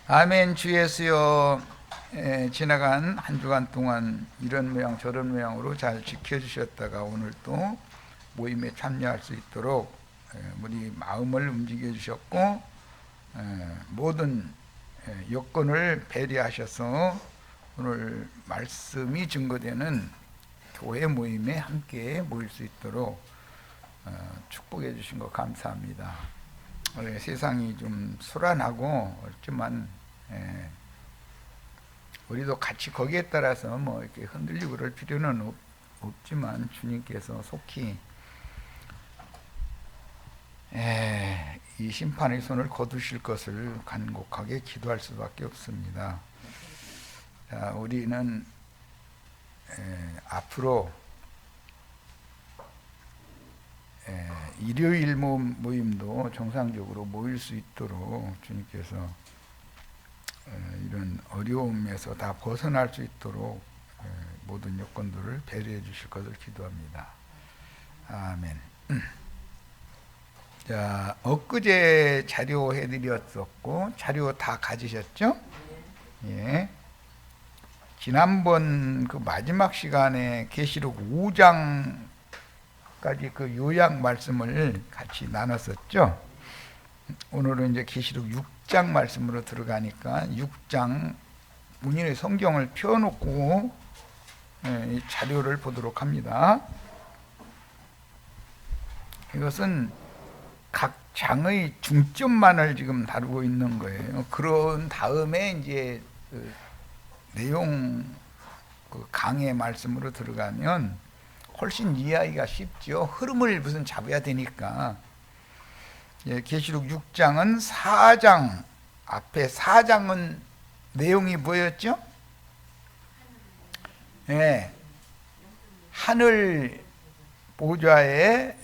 아멘. 주 예수여. 지나간 한 주간 동안 이런 모양 저런 모양으로 잘 지켜주셨다가 오늘 또 모임에 참여할 수 있도록 우리 마음을 움직여 주셨고 모든 여건을 배려하셔서 오늘 말씀이 증거되는 교회 모임에 함께 모일 수 있도록 축복해 주신 것 감사합니다. 세상이 좀 소란하고 그렇지만 우리도 같이 거기에 따라서 뭐 이렇게 흔들리고 그럴 필요는 없지만 주님께서 속히 이 심판의 손을 거두실 것을 간곡하게 기도할 수밖에 없습니다. 자, 우리는 앞으로 일요일 모임도 정상적으로 모일 수 있도록 주님께서 이런 어려움에서 다 벗어날 수 있도록 모든 여건들을 배려해 주실 것을 기도합니다. 아멘. 자, 엊그제 자료 해드렸었고 자료 다 가지셨죠? 예. 지난번 그 마지막 시간에 계시록 5장까지 그 요약 말씀을 같이 나눴었죠. 오늘은 이제 계시록 6장 말씀으로 들어가니까 6장 문인의 성경을 펴놓고 이 자료를 보도록 합니다. 이것은 각 장의 중점만을 지금 다루고 있는 거예요. 그런 다음에 이제 그 내용 그 강의 말씀으로 들어가면 훨씬 이해하기가 쉽죠. 흐름을 무슨 잡아야 되니까. 계시록 6장은 4장 앞에 4장은 내용이 뭐였죠? 하늘 보좌에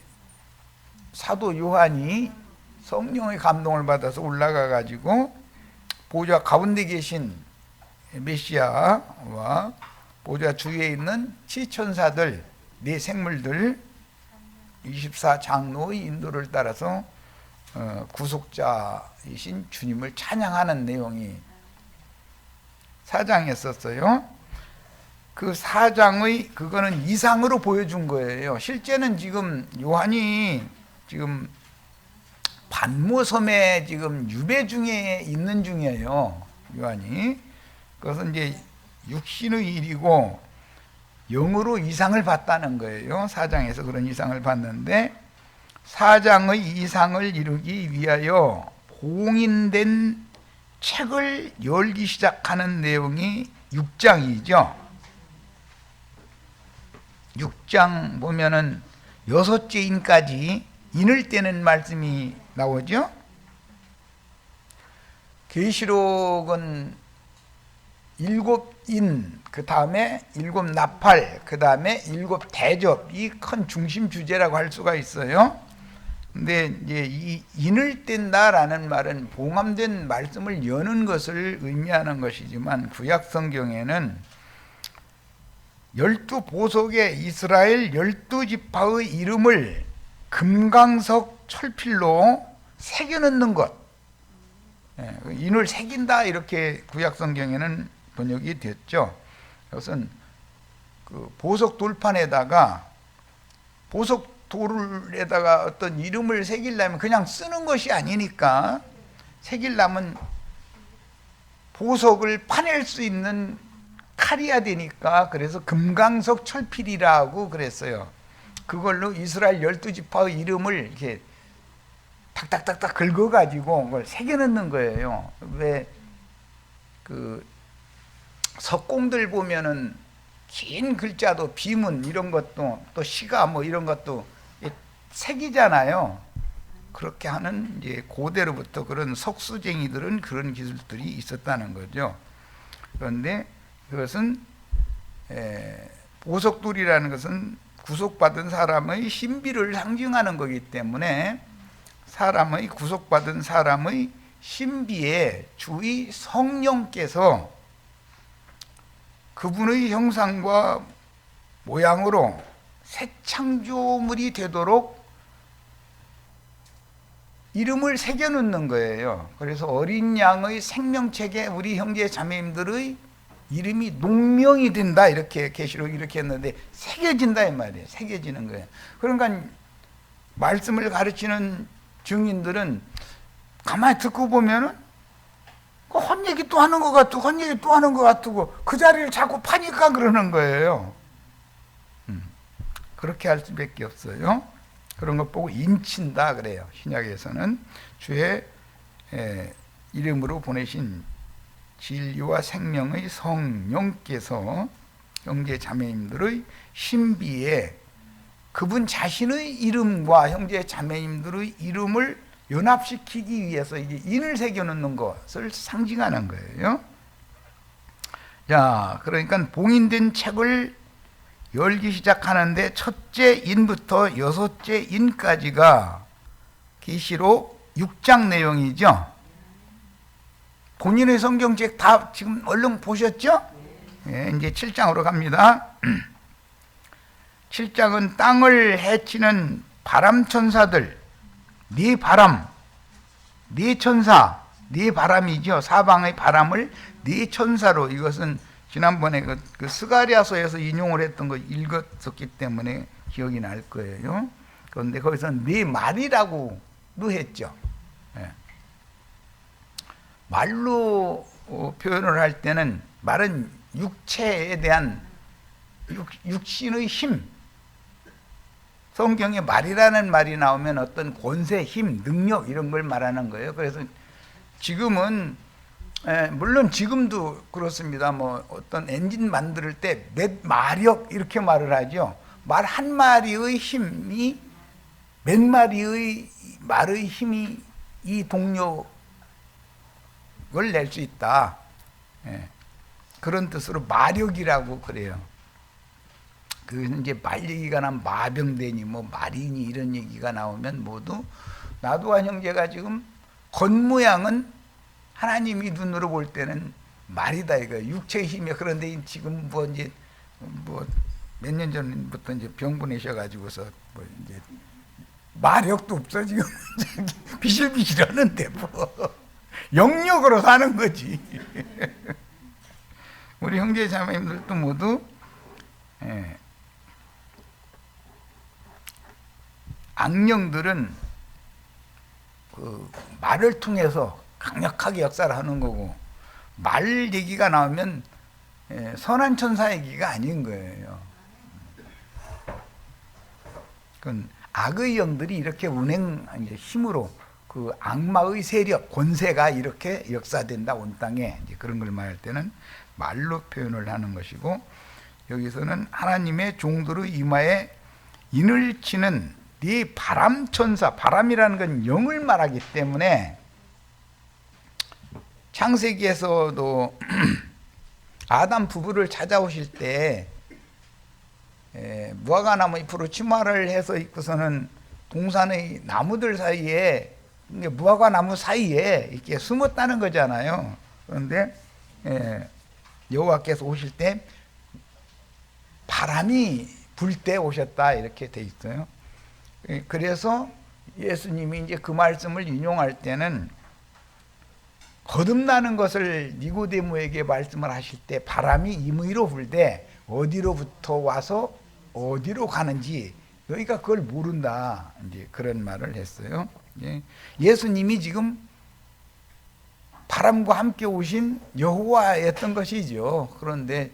사도 요한이 성령의 감동을 받아서 올라가 가지고 보좌 가운데 계신 메시아와 보좌 주위에 있는 지천사들 네 생물들 24장로의 인도를 따라서 구속자이신 주님을 찬양하는 내용이 4장에 썼어요. 그 4장의 그거는 이상으로 보여준 거예요. 실제는 지금 요한이 지금 반모섬에 지금 유배 중에 있는 중이에요. 요한이. 그것은 이제 육신의 일이고 영으로 이상을 봤다는 거예요. 4장에서 그런 이상을 봤는데 4장의 이상을 이루기 위하여 봉인된 책을 열기 시작하는 내용이 6장이죠. 6장 보면은 6째 인까지 인을 떼는 말씀이 나오죠. 계시록은 7인, 그 다음에 7나팔, 그 다음에 7대접, 이 큰 중심 주제라고 할 수가 있어요. 근데 이제 이 인을 뗀다라는 말은 봉함된 말씀을 여는 것을 의미하는 것이지만 구약 성경에는 12보석의 이스라엘 12지파의 이름을 금강석 철필로 새겨넣는 것, 인을 새긴다 이렇게 구약 성경에는 번역이 됐죠. 이것은 그 보석 돌판에다가 보석 돌에다가 어떤 이름을 새기려면 그냥 쓰는 것이 아니니까 새기려면 보석을 파낼 수 있는 칼이야 되니까 그래서 금강석 철필이라고 그랬어요. 그걸로 이스라엘 12지파의 이름을 이렇게 탁탁탁탁 긁어가지고 그걸 새겨넣는 거예요. 왜 그 석공들 보면은 긴 글자도 비문 이런 것도 또 시가 뭐 이런 것도 색이잖아요. 그렇게 하는 이제 고대로부터 그런 석수쟁이들은 그런 기술들이 있었다는 거죠. 그런데 그것은 보석돌이라는 것은 구속받은 사람의 신비를 상징하는 거기 때문에 사람의 구속받은 사람의 신비에 주의 성령께서 그분의 형상과 모양으로 새 창조물이 되도록 이름을 새겨 놓는 거예요. 그래서 어린 양의 생명책에 우리 형제 자매님들의 이름이 농명이 된다, 이렇게 계시록 이렇게 했는데 새겨진다 이 말이에요. 새겨지는 거예요. 그러니까 말씀을 가르치는 증인들은 가만히 듣고 보면은 헛얘기 또 하는 것 같고 헛얘기 또 하는 것 같고 그 자리를 자꾸 파니까 그러는 거예요. 그렇게 할 수밖에 없어요. 그런 것 보고 인친다 그래요. 신약에서는 주의 이름으로 보내신 진리와 생명의 성령께서 형제 자매님들의 신비에 그분 자신의 이름과 형제 자매님들의 이름을 연합시키기 위해서 이게 인을 새겨놓는 것을 상징하는 거예요. 자, 그러니까 봉인된 책을 열기 시작하는데 첫째 인부터 여섯째 인까지가 계시록 6장 내용이죠. 본인의 성경책 다 지금 얼른 보셨죠? 예, 이제 7장으로 갑니다. 7장은 땅을 해치는 바람천사들, 네 바람, 네 천사, 네 바람이죠. 사방의 바람을 네 천사로, 이것은 지난번에 그 스가랴서에서 인용을 했던 거 읽었었기 때문에 기억이 날 거예요. 그런데 거기서 네 말이라고도 했죠. 예. 말로 표현을 할 때는 말은 육체에 대한 육신의 힘, 성경에 말이라는 말이 나오면 어떤 권세, 힘, 능력 이런 걸 말하는 거예요. 그래서 지금은 물론 지금도 그렇습니다. 뭐 어떤 엔진 만들 때 몇 마력 이렇게 말을 하죠. 말 한 마리의 힘이 몇 마리의 말의 힘이 이 동력을 낼 수 있다. 그런 뜻으로 마력이라고 그래요. 그 이제 말 얘기가 나면 마병되니 뭐 말이니 이런 얘기가 나오면 모두 나도와 형제가 지금 겉모양은 하나님이 눈으로 볼 때는 말이다 이거 육체의 힘이야. 그런데 지금 뭐 이제 뭐 몇 년 전부터 이제 병분해셔가지고서 뭐 이제 마력도 없어 지금 비실비실하는데 뭐 영역으로 사는 거지. 우리 형제 자매님들도 모두 악령들은 그 말을 통해서 강력하게 역사를 하는 거고 말 얘기가 나오면 선한 천사 얘기가 아닌 거예요. 그건 악의 영들이 이렇게 운행 힘으로 그 악마의 세력, 권세가 이렇게 역사된다 온 땅에 이제 그런 걸 말할 때는 말로 표현을 하는 것이고 여기서는 하나님의 종들의 이마에 인을 치는 네 바람천사, 바람이라는 건 영을 말하기 때문에 창세기에서도 아담 부부를 찾아오실 때 무화과나무 잎으로 치마를 해서 입고서는 동산의 나무들 사이에 무화과나무 사이에 이렇게 숨었다는 거잖아요. 그런데 여호와께서 오실 때 바람이 불 때 오셨다 이렇게 돼 있어요. 그래서 예수님이 이제 그 말씀을 인용할 때는 거듭나는 것을 니고데모에게 말씀을 하실 때 바람이 임의로 불되 어디로부터 와서 어디로 가는지 너희가 그걸 모른다 이제 그런 말을 했어요. 예수님이 지금 바람과 함께 오신 여호와였던 것이죠. 그런데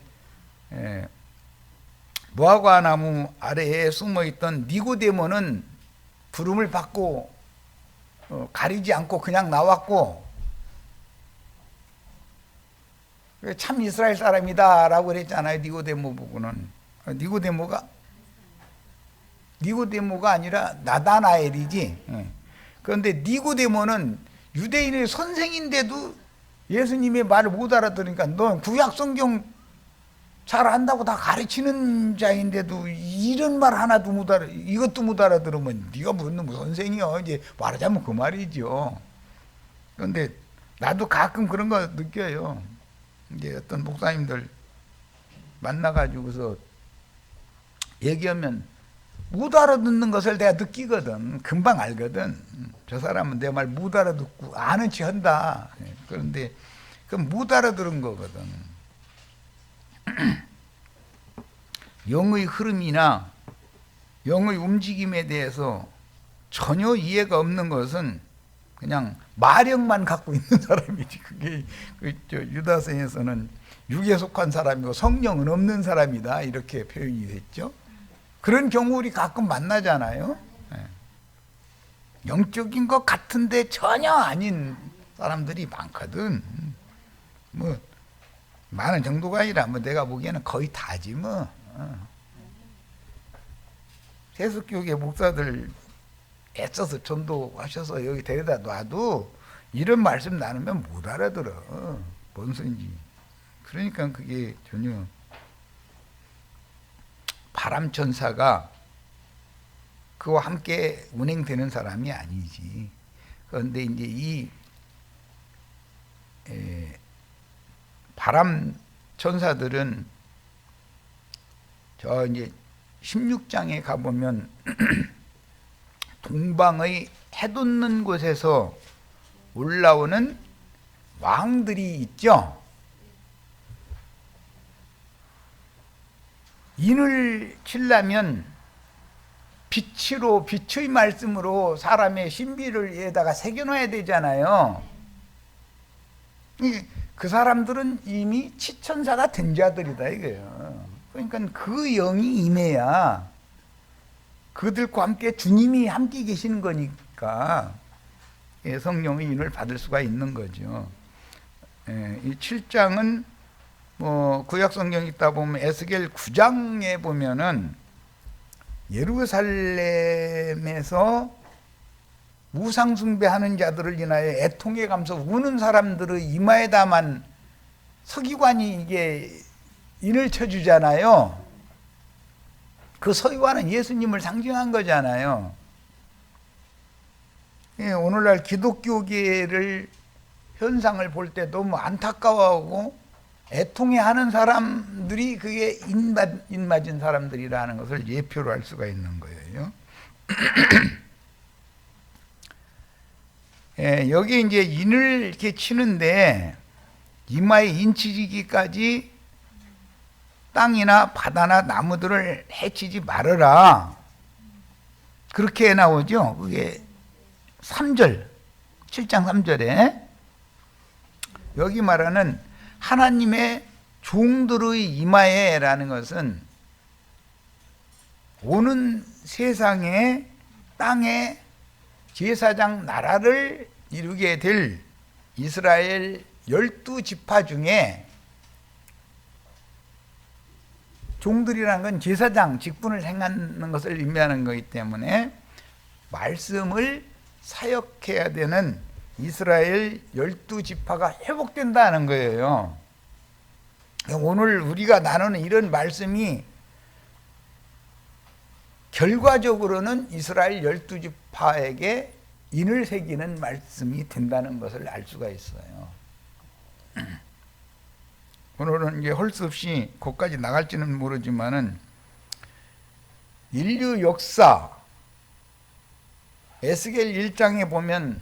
무화과 나무 아래에 숨어있던 니고데모는 부름을 받고 가리지 않고 그냥 나왔고 참 이스라엘 사람이다 라고 그랬잖아요. 니고데모 보고는 니고데모가 아니라 나다나엘이지. 그런데 니고데모는 유대인의 선생인데도 예수님의 말을 못 알아들으니까 너 구약 성경 잘 안다고 다 가르치는 자인데도 이런 말 하나도 못 알아, 이것도 못 알아들으면 네가 무슨 선생이야 이제 말하자면 그 말이죠. 그런데 나도 가끔 그런 거 느껴요. 이제 어떤 목사님들 만나가지고서 얘기하면 못 알아듣는 것을 내가 느끼거든. 금방 알거든. 저 사람은 내 말 못 알아듣고 아는 체 한다. 그런데 그건 못 알아들은 거거든. 영의 흐름이나 영의 움직임에 대해서 전혀 이해가 없는 것은 그냥 마력만 갖고 있는 사람이지. 그게 유다서에서는 육에 속한 사람이고 성령은 없는 사람이다, 이렇게 표현이 됐죠. 그런 경우 우리 가끔 만나잖아요. 영적인 것 같은데 전혀 아닌 사람들이 많거든. 뭐 많은 정도가 아니라 뭐 내가 보기에는 거의 다지 뭐. 세속교회 목사들 애써서 전도하셔서 여기 데려다 놔도 이런 말씀 나누면 못 알아들어. 뭔 소린지. 그러니까 그게 전혀 바람천사가 그와 함께 운행되는 사람이 아니지. 그런데 이제 이 바람천사들은 저 이제 16장에 가보면 동방의 해돋는 곳에서 올라오는 왕들이 있죠. 인을 치려면 빛으로, 빛의 말씀으로 사람의 신비를 얘다가 새겨놔야 되잖아요. 그 사람들은 이미 치천사가 된 자들이다 이거예요. 그러니까 그 영이 임해야 그들과 함께 주님이 함께 계시는 거니까 성령의 인을 받을 수가 있는 거죠. 이 7장은 뭐 구약 성경 있다 보면 에스겔 9장에 보면은 예루살렘에서 우상 숭배하는 자들을 인하여 애통해 가면서 우는 사람들의 이마에다만 서기관이 이게 인을 쳐주잖아요. 그 서기관은 예수님을 상징한 거잖아요. 오늘날 기독교계를 현상을 볼 때 너무 안타까워하고 애통해하는 사람들이 그게 인맞은 사람들이라는 것을 예표로 할 수가 있는 거예요. 여기 이제 인을 이렇게 치는데 이마에 인치기까지 땅이나 바다나 나무들을 해치지 말아라. 그렇게 나오죠. 그게 3절, 7장 3절에 여기 말하는 하나님의 종들의 이마에라는 것은 오는 세상에 땅에 제사장 나라를 이루게 될 이스라엘 12지파 중에 종들이라는 건 제사장 직분을 행하는 것을 의미하는 거기 때문에 말씀을 사역해야 되는 이스라엘 12지파가 회복된다는 거예요. 오늘 우리가 나누는 이런 말씀이 결과적으로는 이스라엘 12지파에게 인을 새기는 말씀이 된다는 것을 알 수가 있어요. 오늘은 이제 할 수 없이 거기까지 나갈지는 모르지만은 인류 역사 에스겔 1장에 보면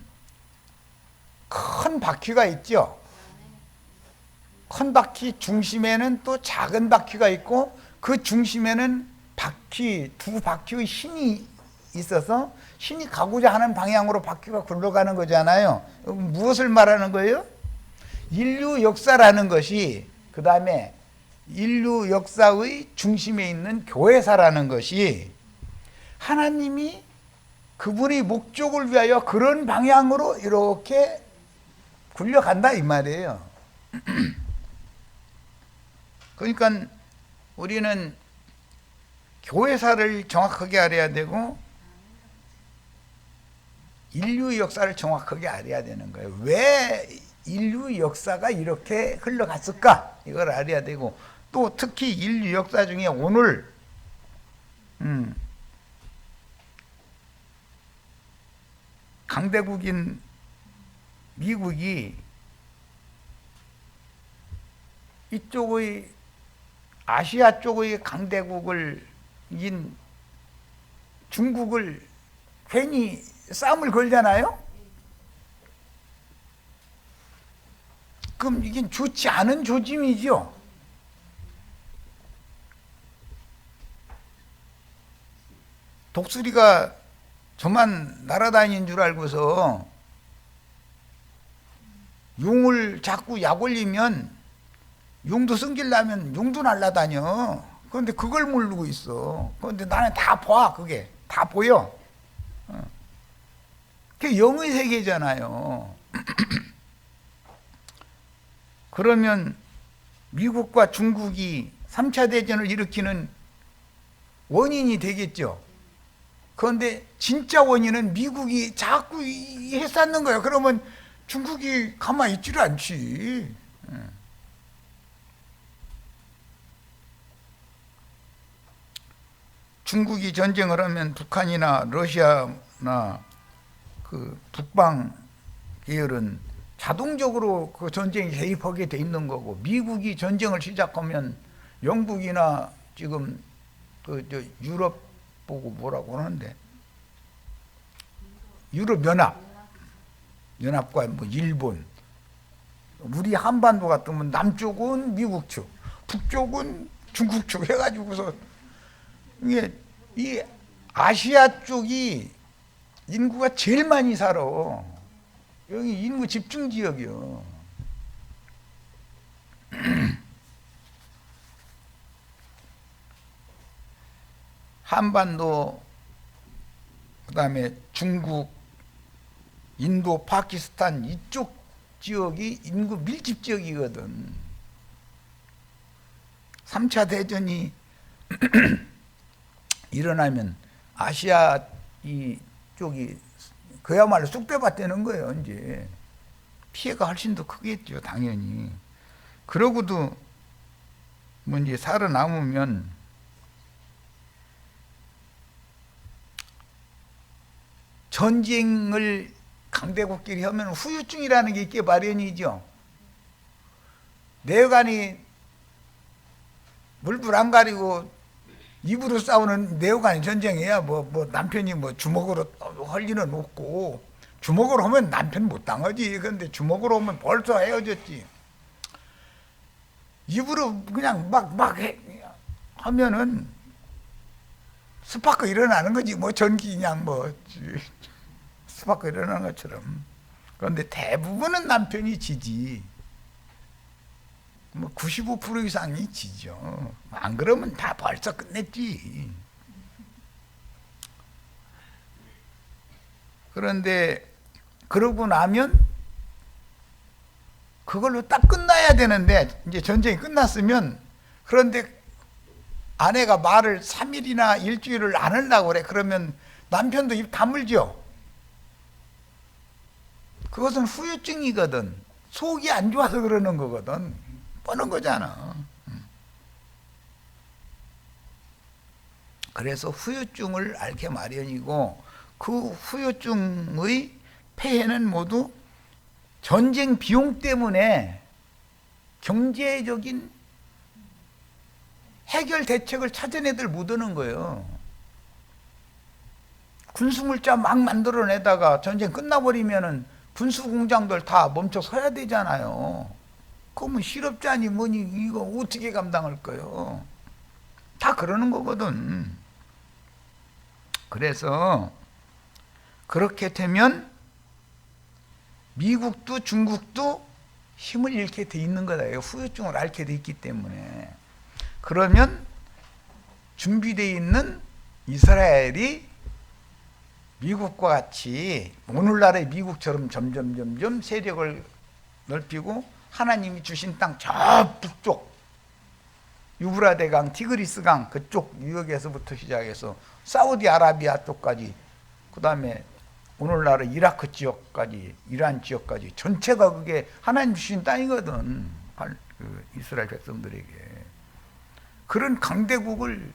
큰 바퀴가 있죠. 큰 바퀴 중심에는 또 작은 바퀴가 있고 그 중심에는 바퀴, 두 바퀴의 신이 있어서 신이 가고자 하는 방향으로 바퀴가 굴러가는 거잖아요. 무엇을 말하는 거예요? 인류 역사라는 것이, 그 다음에 인류 역사의 중심에 있는 교회사라는 것이 하나님이 그분의 목적을 위하여 그런 방향으로 이렇게 굴려간다 이 말이에요. 그러니까 우리는 교회사를 정확하게 알아야 되고 인류 역사를 정확하게 알아야 되는 거예요. 왜 인류 역사가 이렇게 흘러갔을까? 이걸 알아야 되고, 또 특히 인류 역사 중에 오늘 강대국인 미국이 이쪽의 아시아 쪽의 강대국을 인 중국을 괜히 싸움을 걸잖아요? 그럼 이게 좋지 않은 조짐이죠. 독수리가 저만 날아다니는 줄 알고서 용을 자꾸 약 올리면 용도 승질나면 용도 날아다녀. 그런데 그걸 모르고 있어. 그런데 나는 다 봐. 그게 다 보여. 그게 영의 세계잖아요. 그러면 미국과 중국이 3차 대전을 일으키는 원인이 되겠죠. 그런데 진짜 원인은 미국이 자꾸 해쌓는 거예요. 그러면 중국이 가만히 있지를 않지. 중국이 전쟁을 하면 북한이나 러시아나 그 북방 계열은 자동적으로 그 전쟁에 개입하게 돼 있는 거고, 미국이 전쟁을 시작하면 영국이나 지금 그 저 유럽 보고 뭐라고 하는데, 유럽 연합과 뭐 일본, 우리 한반도 같으면 남쪽은 미국 측, 북쪽은 중국 측 해가지고서 이게 이 아시아 쪽이 인구가 제일 많이 살아. 여기 인구 집중 지역이요. 한반도, 그다음에 중국, 인도, 파키스탄 이쪽 지역이 인구 밀집 지역이거든. 3차 대전이 일어나면 아시아 이쪽이 그야말로 쑥대밭 되는 거예요. 이제 피해가 훨씬 더 크겠죠, 당연히. 그러고도 뭐 이제 살아남으면 전쟁을 강대국끼리 하면 후유증이라는 게 있게 마련이죠. 내관이 물불 안 가리고 입으로 싸우는 내어간이 전쟁이야. 뭐 남편이 뭐 주먹으로 할 리는 없고, 주먹으로 하면 남편 못 당하지. 그런데 주먹으로 하면 벌써 헤어졌지. 입으로 그냥 막 하면은 스파크 일어나는 거지. 뭐 전기 그냥 뭐 스파크 일어나는 것처럼. 그런데 대부분은 남편이 지지. 뭐 95% 이상이 지죠. 안 그러면 다 벌써 끝냈지. 그런데 그러고 나면 그걸로 딱 끝나야 되는데, 이제 전쟁이 끝났으면, 그런데 아내가 말을 3일이나 일주일을 안 하려고 그래. 그러면 남편도 입 다물죠. 그것은 후유증이거든. 속이 안 좋아서 그러는 거거든. 뻔한 거잖아. 그래서 후유증을 앓게 마련이고, 그 후유증의 폐해는 모두 전쟁 비용 때문에 경제적인 해결 대책을 찾은 애들 못 오는 거예요. 군수물자 막 만들어내다가 전쟁 끝나버리면은 군수공장들 다 멈춰 서야 되잖아요. 그러면 실업자니 뭐니 이거 어떻게 감당할 거예요? 다 그러는 거거든. 그래서 그렇게 되면 미국도 중국도 힘을 잃게 돼 있는 거다. 후유증을 앓게 돼 있기 때문에. 그러면 준비되어 있는 이스라엘이 미국과 같이 오늘날의 미국처럼 점점 세력을 넓히고, 하나님이 주신 땅 저 북쪽 유브라데강, 티그리스강 그쪽 유역에서부터 시작해서 사우디아라비아 쪽까지, 그 다음에 오늘날의 이라크 지역까지, 이란 지역까지 전체가 그게 하나님 주신 땅이거든. 그 이스라엘 백성들에게. 그런 강대국을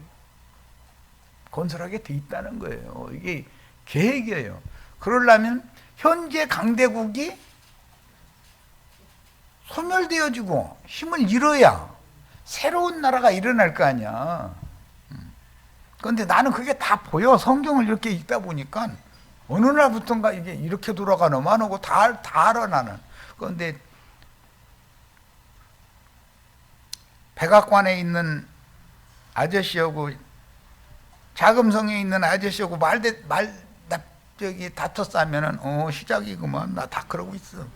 건설하게 돼 있다는 거예요. 이게 계획이에요. 그러려면 현재 강대국이 소멸되어지고 힘을 잃어야 새로운 나라가 일어날 거 아니야. 그런데 나는 그게 다 보여. 성경을 이렇게 읽다 보니까 어느 날부턴가 이게 이렇게 돌아가노만 하고 다 알아 나는. 그런데 백악관에 있는 아저씨하고 자금성에 있는 아저씨하고 저기 다퉜으면은 시작이구만. 나 다 그러고 있어.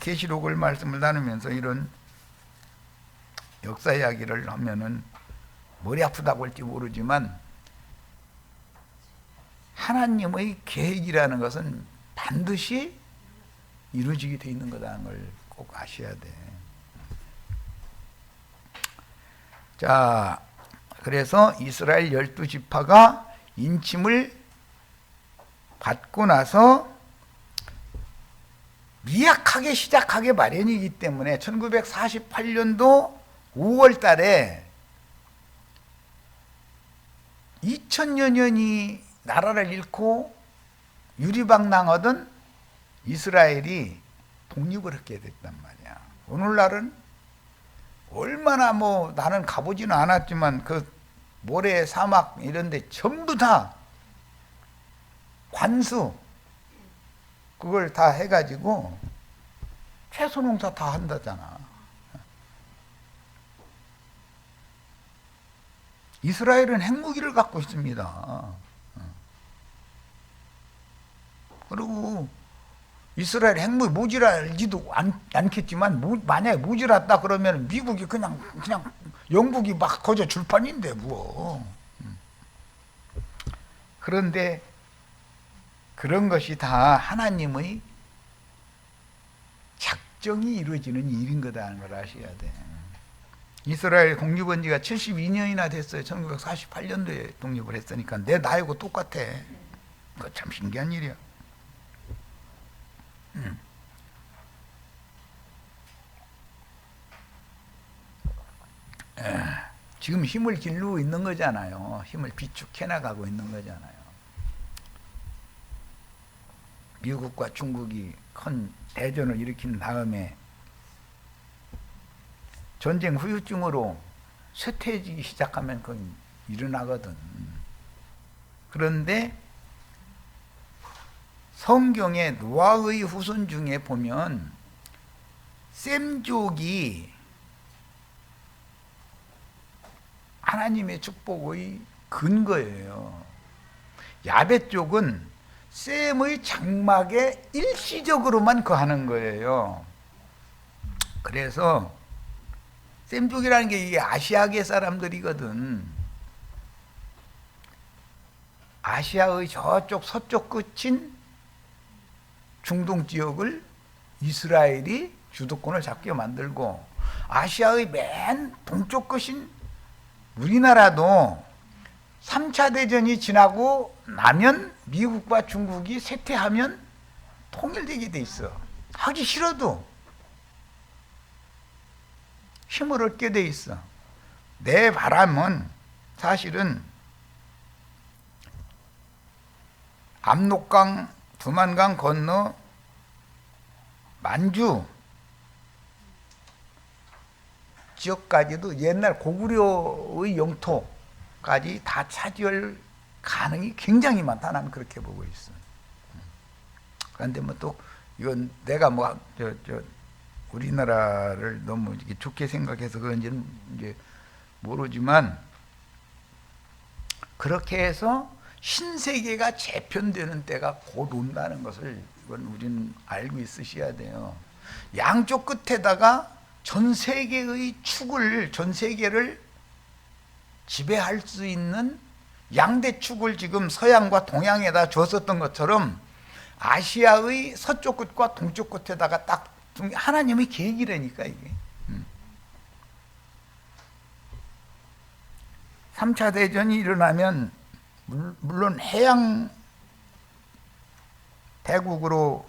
계시록을 말씀을 나누면서 이런 역사 이야기를 하면은 머리 아프다고 할지 모르지만 하나님의 계획이라는 것은 반드시 이루어지게 돼 있는 거라는 걸 꼭 아셔야 돼. 자, 그래서 이스라엘 12지파가 인침을 받고 나서 미약하게 시작하기 마련이기 때문에 1948년도 5월 달에 2000여 년이 나라를 잃고 유리방랑하던 이스라엘이 독립을 하게 됐단 말이야. 오늘날은 얼마나 나는 가보지는 않았지만 그 모래 사막 이런 데 전부 다 관수 그걸 다 해가지고 채소 농사 다 한다잖아. 이스라엘은 핵무기를 갖고 있습니다. 그리고 이스라엘 핵무기 모질라지도 않겠지만 만약에 모질랐다 그러면 미국이 그냥 영국이 막 거저 줄판인데 뭐. 그런데 그런 것이 다 하나님의 작정이 이루어지는 일인 거다는 걸 아셔야 돼. 이스라엘 독립한 지가 72년이나 됐어요. 1948년도에 독립을 했으니까 내 나이하고 똑같아. 그거 참 신기한 일이야. 지금 힘을 기르고 있는 거잖아요. 힘을 비축해 나가고 있는 거잖아요. 미국과 중국이 큰 대전을 일으킨 다음에 전쟁 후유증으로 쇠퇴해지기 시작하면 그건 일어나거든. 그런데 성경의 노아의 후손 중에 보면 셈족이 하나님의 축복의 근거예요. 야벳 족은 셈의 장막에 일시적으로만 거하는 거예요. 그래서 셈족이라는 게 이게 아시아계 사람들이거든. 아시아의 저쪽 서쪽 끝인 중동 지역을 이스라엘이 주도권을 잡게 만들고 아시아의 맨 동쪽 끝인 우리나라도 3차 대전이 지나고 나면 미국과 중국이 쇠퇴하면 통일되게 돼 있어. 하기 싫어도 힘을 얻게 돼 있어. 내 바람은 사실은 압록강, 두만강 건너 만주 지역까지도 옛날 고구려의 영토까지 다 차지할 가능이 굉장히 많다. 나는 그렇게 보고 있어. 그런데 또 이건 내가 우리나라를 너무 좋게 생각해서 그런지는 이제 모르지만 그렇게 해서 신세계가 재편되는 때가 곧 온다는 것을 이건 우리는 알고 있으셔야 돼요. 양쪽 끝에다가 전 세계의 축을, 전 세계를 지배할 수 있는 양대 축을 지금 서양과 동양에다 줬었던 것처럼 아시아의 서쪽 끝과 동쪽 끝에다가 딱 하나님의 계획이라니까 이게. 3차 대전이 일어나면 물론 해양 대국으로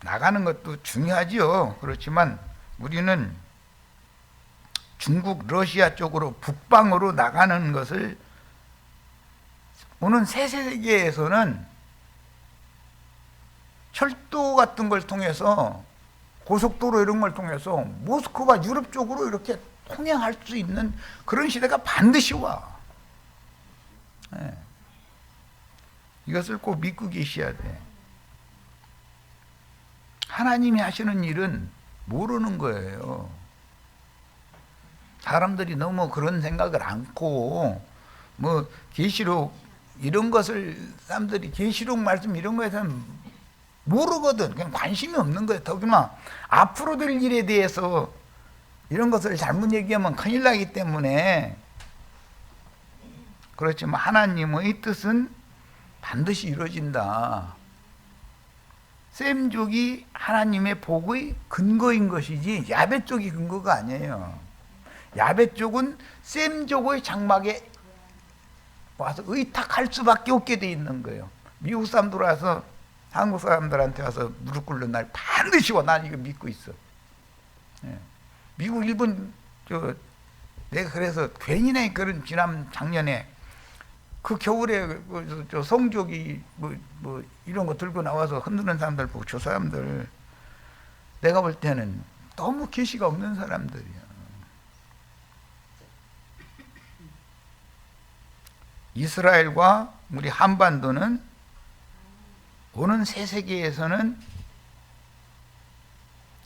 나가는 것도 중요하지요. 그렇지만 우리는 중국, 러시아 쪽으로 북방으로 나가는 것을 오는 새 세계에서는 철도 같은 걸 통해서 고속도로 이런 걸 통해서 모스크바 유럽 쪽으로 이렇게 통행할 수 있는 그런 시대가 반드시 와. 네. 이것을 꼭 믿고 계셔야 돼. 하나님이 하시는 일은 모르는 거예요. 사람들이 너무 그런 생각을 않고 뭐 계시록 이런 것을 사람들이 계시록 말씀 이런 거에 대해서는 모르거든. 그냥 관심이 없는 거예요. 더구나 앞으로 될 일에 대해서 이런 것을 잘못 얘기하면 큰일 나기 때문에. 그렇지만 하나님의 뜻은 반드시 이루어진다. 셈족이 하나님의 복의 근거인 것이지 야벳 쪽이 근거가 아니에요. 야벳 쪽은 셈족의 장막에 와서 의탁할 수밖에 없게 돼 있는 거예요. 미국 사람들 와서 한국 사람들한테 와서 무릎 꿇는 날 반드시 와. 난 이거 믿고 있어. 예. 미국, 일본, 내가 그래서 괜히나 그런 작년에 그 겨울에 저 성족이 뭐 이런 거 들고 나와서 흔드는 사람들 보고 저 사람들 내가 볼 때는 너무 계시가 없는 사람들이야. 이스라엘과 우리 한반도는 오는 새 세계에서는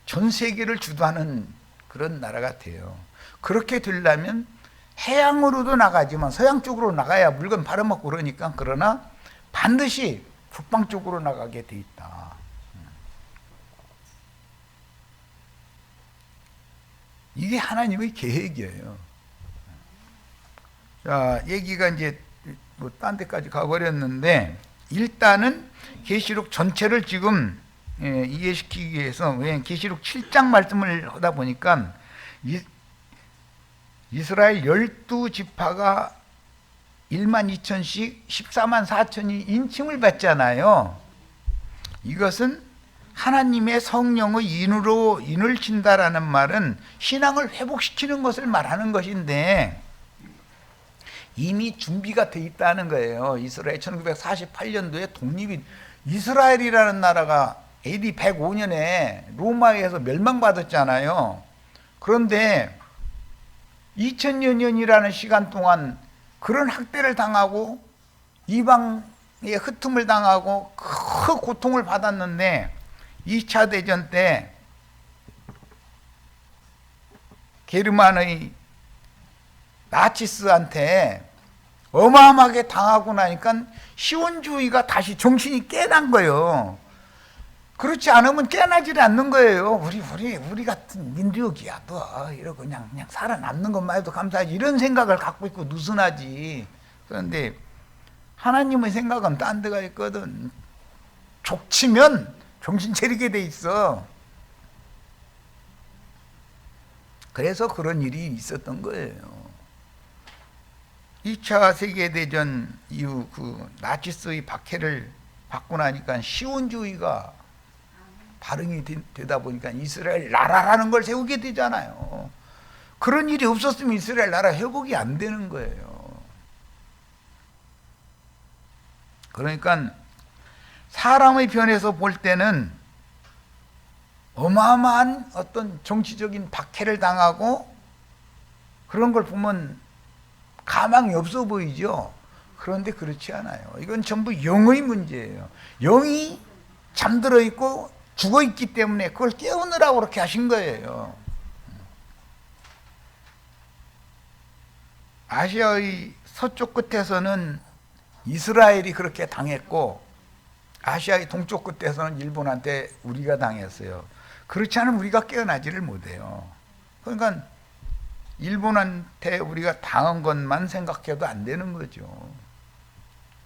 전 세계를 주도하는 그런 나라 같아요. 그렇게 되려면 해양으로도 나가지만 서양 쪽으로 나가야 물건 팔아먹고 그러니까. 그러나 반드시 북방 쪽으로 나가게 돼 있다. 이게 하나님의 계획이에요. 자, 얘기가 이제 뭐 딴 데까지 가버렸는데 일단은 계시록 전체를 지금 이해시키기 위해서, 왜냐하면 계시록 7장 말씀을 하다 보니까 이스라엘 12지파가 1만 2천씩 14만 4천이 인침을 받잖아요. 이것은 하나님의 성령의 인을 친다라는 말은 신앙을 회복시키는 것을 말하는 것인데 이미 준비가 돼 있다는 거예요. 이스라엘 1948년도에 독립이, 이스라엘이라는 나라가 AD 105년에 로마에 의해서 멸망받았잖아요. 그런데 2000여 년이라는 시간 동안 그런 학대를 당하고 이방의 흩음을 당하고 큰 고통을 받았는데 2차 대전 때 게르만의 나치스한테 어마어마하게 당하고 나니까 시온주의가 다시 정신이 깨난 거예요. 그렇지 않으면 깨나질 않는 거예요. 우리 같은 민족이야 뭐 이러고 그냥 살아남는 것만 해도 감사하지, 이런 생각을 갖고 있고 느슨하지. 그런데 하나님의 생각은 딴 데가 있거든. 족치면 정신 차리게 돼 있어. 그래서 그런 일이 있었던 거예요. 2차 세계대전 이후 그 나치스의 박해를 받고 나니까 시온주의가 발흥이 되다 보니까 이스라엘 나라라는 걸 세우게 되잖아요. 그런 일이 없었으면 이스라엘 나라 회복이 안 되는 거예요. 그러니까 사람의 편에서 볼 때는 어마어마한 어떤 정치적인 박해를 당하고 그런 걸 보면 가망이 없어 보이죠. 그런데 그렇지 않아요. 이건 전부 영의 문제예요. 영이 잠들어 있고 죽어 있기 때문에 그걸 깨우느라고 그렇게 하신 거예요. 아시아의 서쪽 끝에서는 이스라엘이 그렇게 당했고 아시아의 동쪽 끝에서는 일본한테 우리가 당했어요. 그렇지 않으면 우리가 깨어나지를 못해요. 그러니까 일본한테 우리가 당한 것만 생각해도 안 되는 거죠.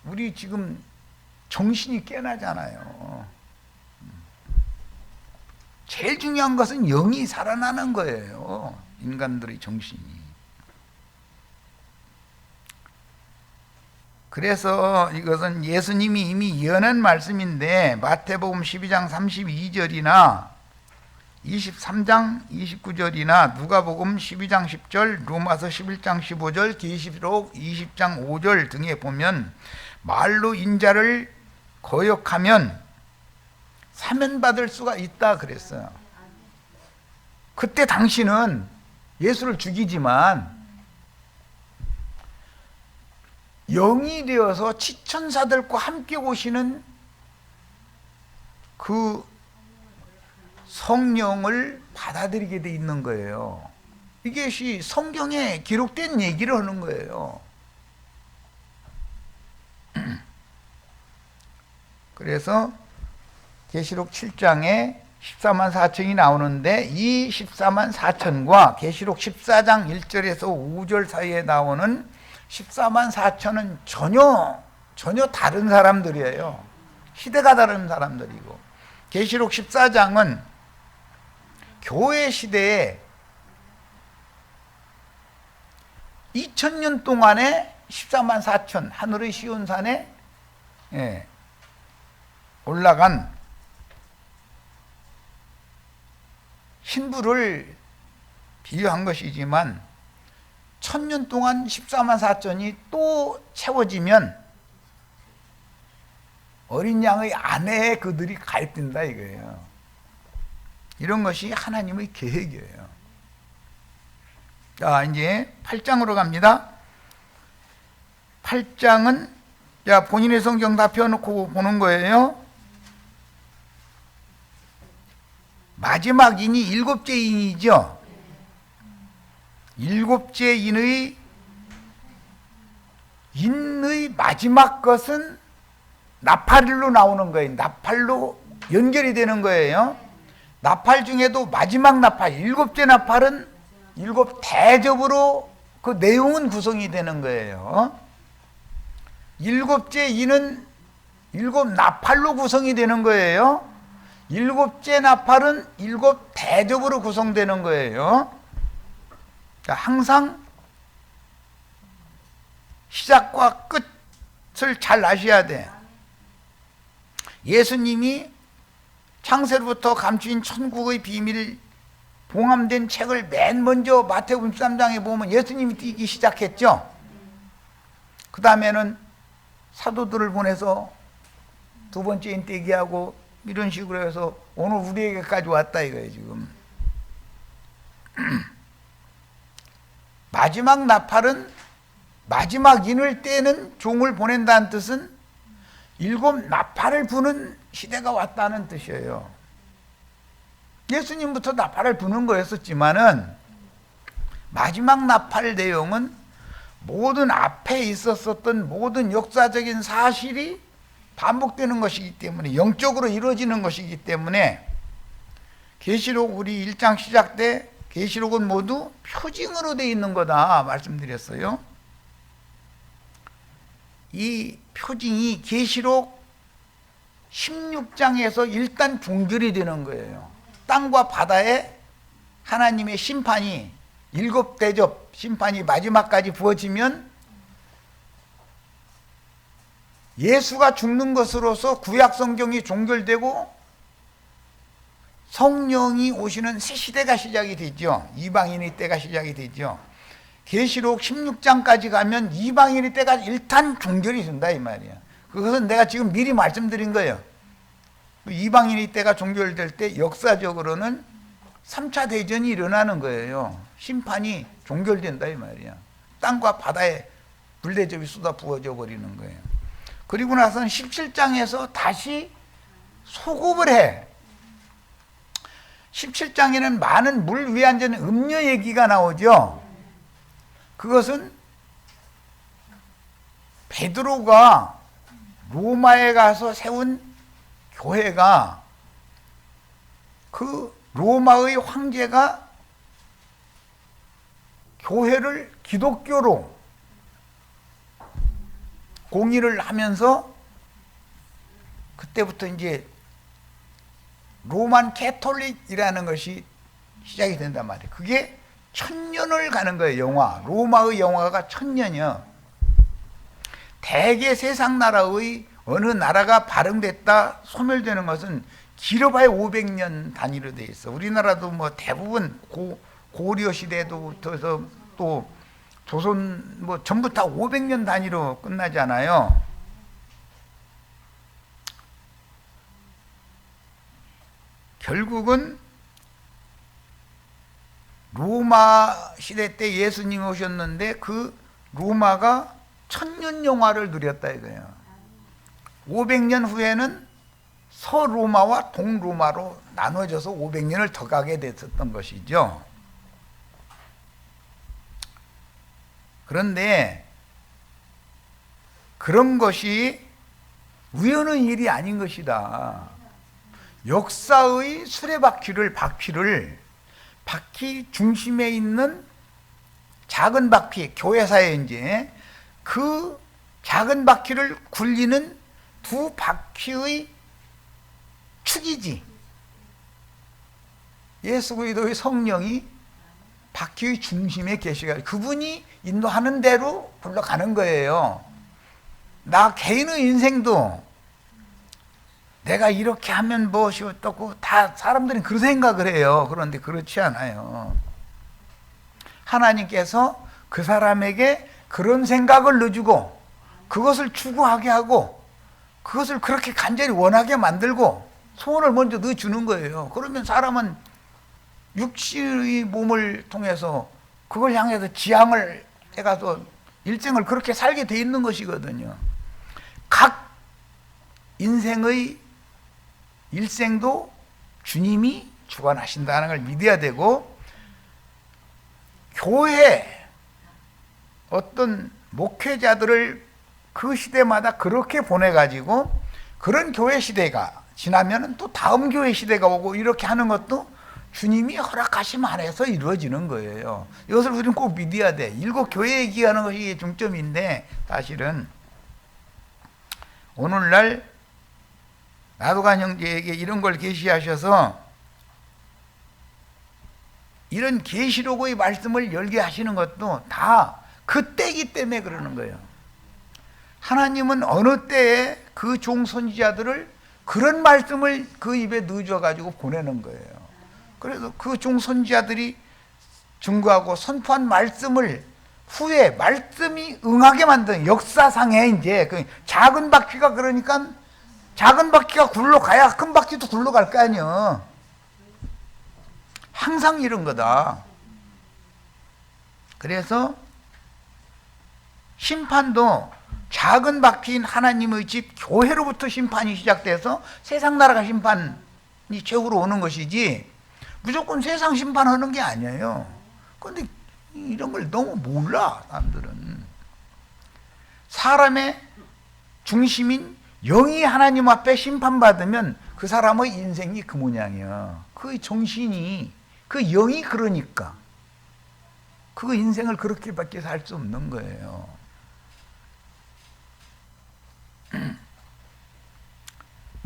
우리 지금 정신이 깨나잖아요. 제일 중요한 것은 영이 살아나는 거예요. 인간들의 정신이. 그래서 이것은 예수님이 이미 예언한 말씀인데 마태복음 12장 32절이나 23장 29절이나 누가복음 12장 10절, 로마서 11장 15절, 계시록 20장 5절 등에 보면 말로 인자를 거역하면 사면받을 수가 있다 그랬어요. 그때 당신은 예수를 죽이지만 영이 되어서 지천사들과 함께 오시는 그 성령을 받아들이게 돼 있는 거예요. 이것이 성경에 기록된 얘기를 하는 거예요. 그래서 계시록 7장에 14만 4천이 나오는데 이 14만 4천과 계시록 14장 1절에서 5절 사이에 나오는 14만 4천은 전혀 다른 사람들이에요. 시대가 다른 사람들이고, 계시록 14장은 교회 시대에 2000년 동안에 14만 4천 하늘의 시온산에 올라간 신부를 비유한 것이지만 1000년 동안 14만 4천이 또 채워지면 어린 양의 안에 그들이 가입된다 이거예요. 이런 것이 하나님의 계획이에요. 자, 이제 8장으로 갑니다. 8장은 본인의 성경 다 펴놓고 보는 거예요. 마지막 인이 일곱째 인이죠. 일곱째 인의 마지막 것은 나팔로 나오는 거예요. 나팔로 연결이 되는 거예요. 나팔 중에도 마지막 나팔, 일곱째 나팔은 일곱 대접으로 그 내용은 구성이 되는 거예요. 일곱째 인은 일곱 나팔로 구성이 되는 거예요. 일곱째 나팔은 일곱 대접으로 구성되는 거예요. 항상 시작과 끝을 잘 아셔야 돼. 예수님이 창세로부터 감추인 천국의 비밀 봉함된 책을 맨 먼저 마태복음 13장에 보면 예수님이 띄기 시작했죠. 그 다음에는 사도들을 보내서 두 번째인 떼기하고 이런 식으로 해서 오늘 우리에게까지 왔다 이거예요. 지금 마지막 나팔은 마지막 인을 떼는 종을 보낸다는 뜻은 일곱 나팔을 부는 시대가 왔다는 뜻이에요. 예수님부터 나팔을 부는 거였었지만은 마지막 나팔 내용은 모든 앞에 있었던 모든 역사적인 사실이 반복되는 것이기 때문에, 영적으로 이루어지는 것이기 때문에 계시록 우리 1장 시작 때 계시록은 모두 표징으로 되어 있는 거다 말씀드렸어요. 이 표징이 계시록 16장에서 일단 종결이 되는 거예요. 땅과 바다에 하나님의 심판이 일곱 대접 심판이 마지막까지 부어지면 예수가 죽는 것으로서 구약 성경이 종결되고 성령이 오시는 새 시대가 시작이 되죠. 이방인의 때가 시작이 되죠. 계시록 16장까지 가면 이방인의 때가 일단 종결이 된다 이 말이야. 그것은 내가 지금 미리 말씀드린 거예요. 이방인의 때가 종결될 때 역사적으로는 3차 대전이 일어나는 거예요. 심판이 종결된다 이 말이야. 땅과 바다에 불대접이 쏟아 부어져 버리는 거예요. 그리고 나서는 17장에서 다시 소급을 해. 17장에는 많은 물 위에 앉은 음녀 얘기가 나오죠. 그것은 베드로가 로마에 가서 세운 교회가 그 로마의 황제가 교회를 기독교로 공의를 하면서 그때부터 이제 로만 캐톨릭이라는 것이 시작이 된단 말이에요. 그게 1000년을 가는 거예요. 영화 로마의 영화가 1000년이요. 대개 세상 나라의 어느 나라가 발흥됐다 소멸되는 것은 길어봐야 500년 단위로 돼 있어. 우리나라도 뭐 대부분 고려 시대부터서 또 조선 뭐 전부 다 500년 단위로 끝나잖아요. 결국은 로마 시대 때 예수님이 오셨는데 그 로마가 천년영화를 누렸다 이거예요. 500년 후에는 서로마와 동로마로 나눠져서 500년을 더 가게 됐었던 것이죠. 그런데 그런 것이 우연의 일이 아닌 것이다. 역사의 수레바퀴를 바퀴 중심에 있는 작은 바퀴, 교회사에 이제 그 작은 바퀴를 굴리는 두 바퀴의 축이지. 예수 그리스도의 성령이 바퀴의 중심에 계시가 그분이 인도하는 대로 굴러가는 거예요. 나 개인의 인생도 내가 이렇게 하면 무엇이 어떻고 다 사람들은 그 생각을 해요. 그런데 그렇지 않아요. 하나님께서 그 사람에게 그런 생각을 넣어주고 그것을 추구하게 하고 그것을 그렇게 간절히 원하게 만들고 소원을 먼저 넣어주는 거예요. 그러면 사람은 육신의 몸을 통해서 그걸 향해서 지향을 해가서 일생을 그렇게 살게 돼 있는 것이거든요. 각 인생의 일생도 주님이 주관하신다는 걸 믿어야 되고, 교회 어떤 목회자들을 그 시대마다 그렇게 보내가지고 그런 교회 시대가 지나면 또 다음 교회 시대가 오고 이렇게 하는 것도 주님이 허락하심 안에서 이루어지는 거예요. 이것을 우리는 꼭 믿어야 돼. 일곱 교회 얘기하는 것이 중점인데 사실은 오늘날 나도간 형제에게 이런 걸 계시하셔서 이런 계시록의 말씀을 열게 하시는 것도 다 그 때이기 때문에 그러는 거예요. 하나님은 어느 때에 그 종선지자들을 그런 말씀을 그 입에 넣어줘 가지고 보내는 거예요. 그래서 그 종선지자들이 증거하고 선포한 말씀을 후에 말씀이 응하게 만든 역사상에 이제 그 작은 바퀴가 그러니까 작은 바퀴가 굴러가야 큰 바퀴도 굴러갈 거 아니야. 항상 이런 거다. 그래서 심판도 작은 바퀴인 하나님의 집 교회로부터 심판이 시작돼서 세상 나라가 심판이 최후로 오는 것이지 무조건 세상 심판하는 게 아니에요. 그런데 이런 걸 너무 몰라 사람들은. 사람의 중심인 영이 하나님 앞에 심판받으면 그 사람의 인생이 그 모양이야. 그 정신이 그 영이 그러니까 그 인생을 그렇게밖에 살 수 없는 거예요.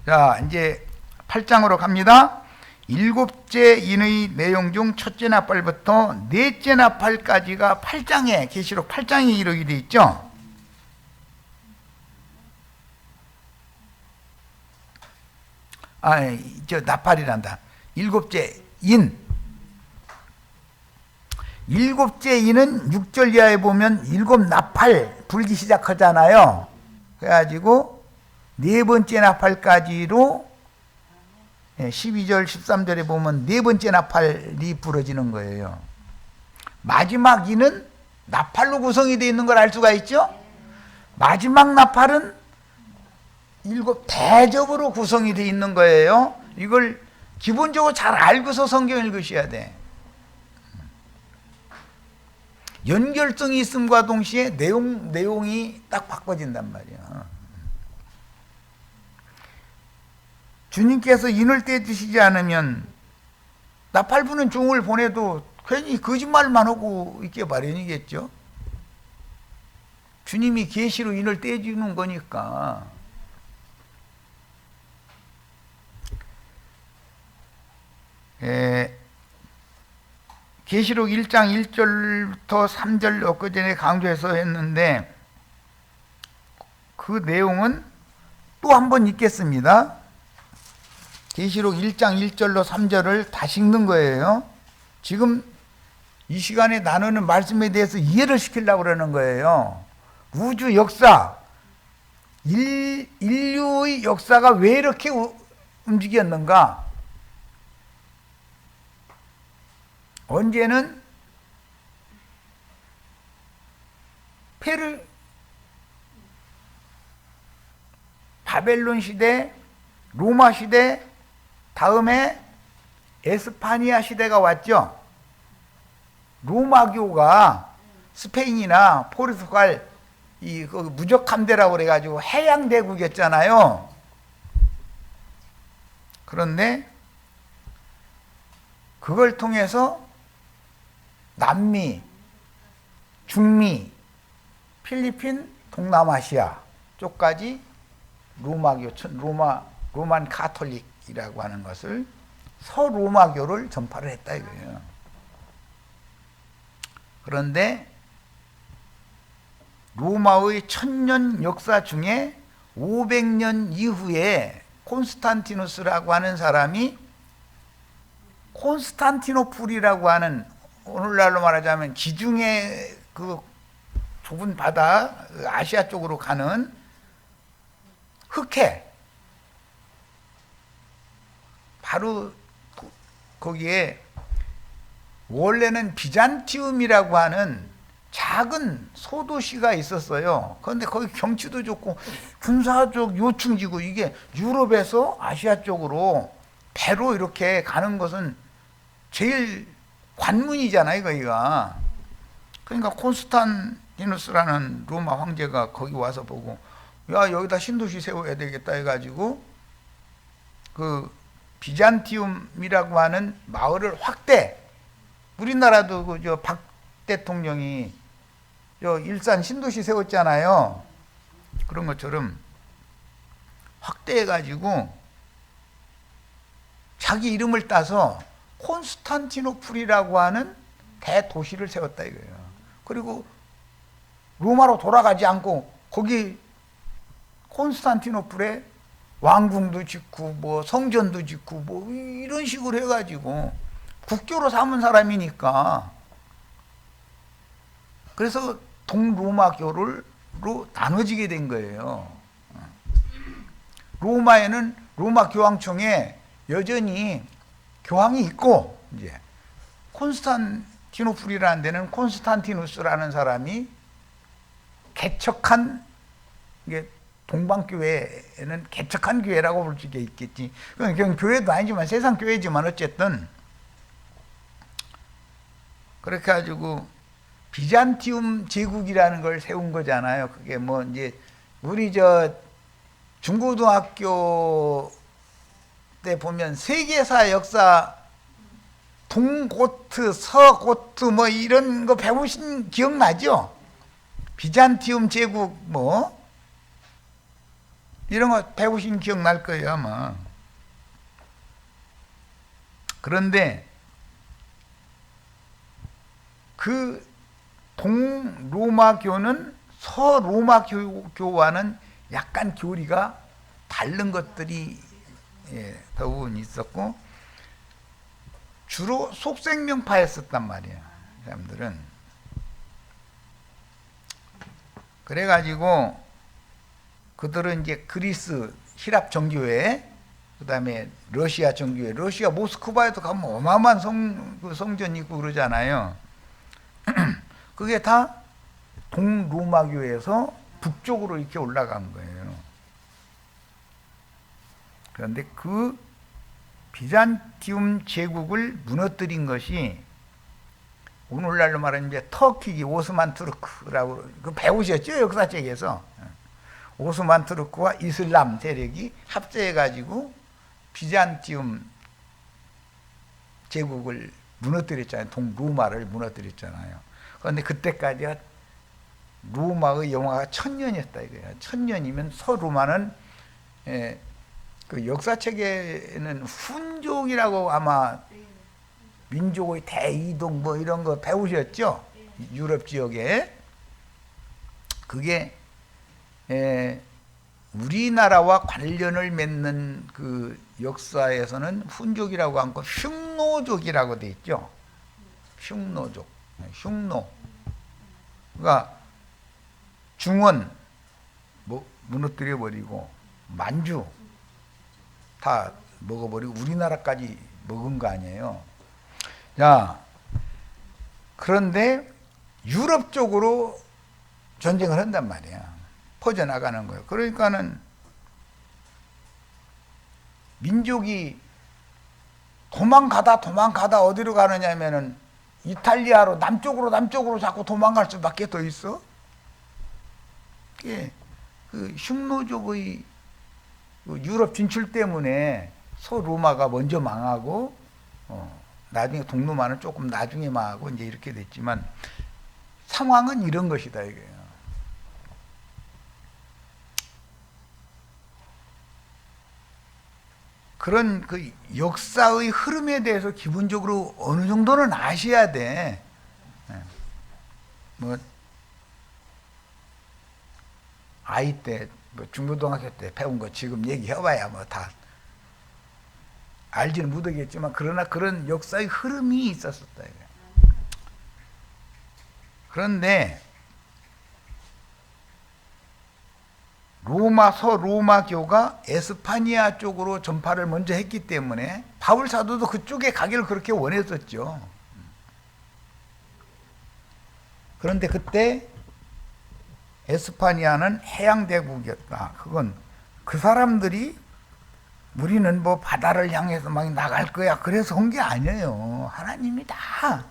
자, 이제 8장으로 갑니다. 일곱째 인의 내용 중 첫째 나팔부터 넷째 나팔까지가 8장에 계시록 8장에 기록이 되어 있죠. 나팔이란다. 일곱째 인. 일곱째 인은 6절 이하에 보면 일곱 나팔 불기 시작하잖아요. 그래가지고 네 번째 나팔까지로 12절 13절에 보면 네 번째 나팔이 부러지는 거예요. 마지막 인은 나팔로 구성이 되어 있는 걸 알 수가 있죠. 마지막 나팔은 일곱 대접으로 구성이 되어 있는 거예요. 이걸 기본적으로 잘 알고서 성경을 읽으셔야 돼. 연결성이 있음과 동시에 내용이 딱 바꿔진단 말이야. 주님께서 인을 떼주시지 않으면 나팔 부는 종을 보내도 괜히 거짓말만 하고 있게 마련이겠죠. 주님이 계시로 인을 떼주는 거니까. 계시록 1장 1절부터 3절 엊그전에 강조해서 했는데 그 내용은 또 한 번 읽겠습니다. 계시록 1장 1절로 3절을 다시 읽는 거예요. 지금 이 시간에 나누는 말씀에 대해서 이해를 시키려고 그러는 거예요. 우주 역사, 인류의 역사가 왜 이렇게 움직였는가? 언제는 바벨론 시대, 로마 시대, 다음에 에스파니아 시대가 왔죠. 로마교가 스페인이나 포르투갈 그 무적함대라고 그래가지고 해양대국이었잖아요. 그런데 그걸 통해서 남미, 중미, 필리핀, 동남아시아 쪽까지 로만 카톨릭이라고 하는 것을 서로마교를 전파를 했다 이거예요. 그런데 로마의 1000년 역사 중에 500년 이후에 콘스탄티누스라고 하는 사람이 콘스탄티노플이라고 하는, 오늘날로 말하자면 지중해 그 좁은 바다 아시아 쪽으로 가는 흑해, 바로 거기에 원래는 비잔티움이라고 하는 작은 소도시가 있었어요. 그런데 거기 경치도 좋고 군사적 요충지고, 이게 유럽에서 아시아 쪽으로 배로 이렇게 가는 것은 제일 관문이잖아요, 거기가. 그러니까 콘스탄티누스라는 로마 황제가 거기 와서 보고, 야, 여기다 신도시 세워야 되겠다 해가지고 그 비잔티움이라고 하는 마을을 확대. 우리나라도 그 박 대통령이 일산 신도시 세웠잖아요. 그런 것처럼 확대해가지고 자기 이름을 따서 콘스탄티노플이라고 하는 대도시를 세웠다 이거예요. 그리고 로마로 돌아가지 않고 거기 콘스탄티노플에 왕궁도 짓고 뭐 성전도 짓고 뭐 이런 식으로 해가지고 국교로 삼은 사람이니까, 그래서 동로마교로 나눠지게 된 거예요. 로마에는 로마 교황청에 여전히 교황이 있고, 이제 콘스탄티노플이라는 데는 콘스탄티누스라는 사람이 개척한, 이게 동방교회는 개척한 교회라고 볼 수 있겠지. 그건 교회도 아니지만 세상 교회지만 어쨌든 그렇게 가지고 비잔티움 제국이라는 걸 세운 거잖아요. 그게 뭐 이제 우리 중고등학교 때 보면 세계사 역사 동고트, 서고트 뭐 이런 거 배우신 기억나죠? 비잔티움 제국 뭐 이런 거 배우신 기억날 거예요 아마. 그런데 그 동로마교는 서로마교와는 약간 교리가 다른 것들이 더욱 있었고, 주로 속생명파였었단 말이에요, 사람들은. 그래가지고 그들은 이제 그리스, 히랍 정교회, 그 다음에 러시아 정교회, 러시아 모스크바에도 가면 어마어마한 성전이 있고 그러잖아요. 그게 다 동로마교에서 북쪽으로 이렇게 올라간 거예요. 그런데 그 비잔티움 제국을 무너뜨린 것이 오늘날로 말하면 이제 터키 오스만 투르크라고 그 배우셨죠? 역사책에서. 오스만 투르크와 이슬람 세력이 합세해가지고 비잔티움 제국을 무너뜨렸잖아요. 동로마를 무너뜨렸잖아요. 그런데 그때까지가 로마의 영화가 1000년이었다 이거예요. 1000년이면 서로마는 그 역사책에는 훈족이라고 아마 민족의 대이동 뭐 이런 거 배우셨죠? 유럽 지역에. 그게 우리나라와 관련을 맺는 그 역사에서는 훈족이라고 않고 흉노족이라고 돼 있죠. 흉노족, 흉노. 그러니까 중원 무너뜨려 버리고 만주 다 먹어버리고 우리나라까지 먹은 거 아니에요. 자, 그런데 유럽 쪽으로 전쟁을 한단 말이야. 퍼져나가는 거예요. 그러니까는 민족이 도망가다 어디로 가느냐면은 이탈리아로 남쪽으로 자꾸 도망갈 수밖에 더 있어. 그게 그 흉노족의 유럽 진출 때문에 서로마가 먼저 망하고 나중에 동로마는 조금 나중에 망하고 이제 이렇게 됐지만 상황은 이런 것이다 이거예요. 그런 그 역사의 흐름에 대해서 기본적으로 어느 정도는 아셔야 돼. 뭐 아이 때, 뭐 중고등학교 때 배운 거 지금 얘기해봐야 뭐 다 알지는 못하겠지만 그러나 그런 역사의 흐름이 있었었다. 그런데 서로마교가 에스파니아 쪽으로 전파를 먼저 했기 때문에 바울 사도도 그쪽에 가기를 그렇게 원했었죠. 그런데 그때 에스파니아는 해양대국이었다. 그건 그 사람들이 우리는 뭐 바다를 향해서 막 나갈 거야 그래서 한 게 아니에요. 하나님이 다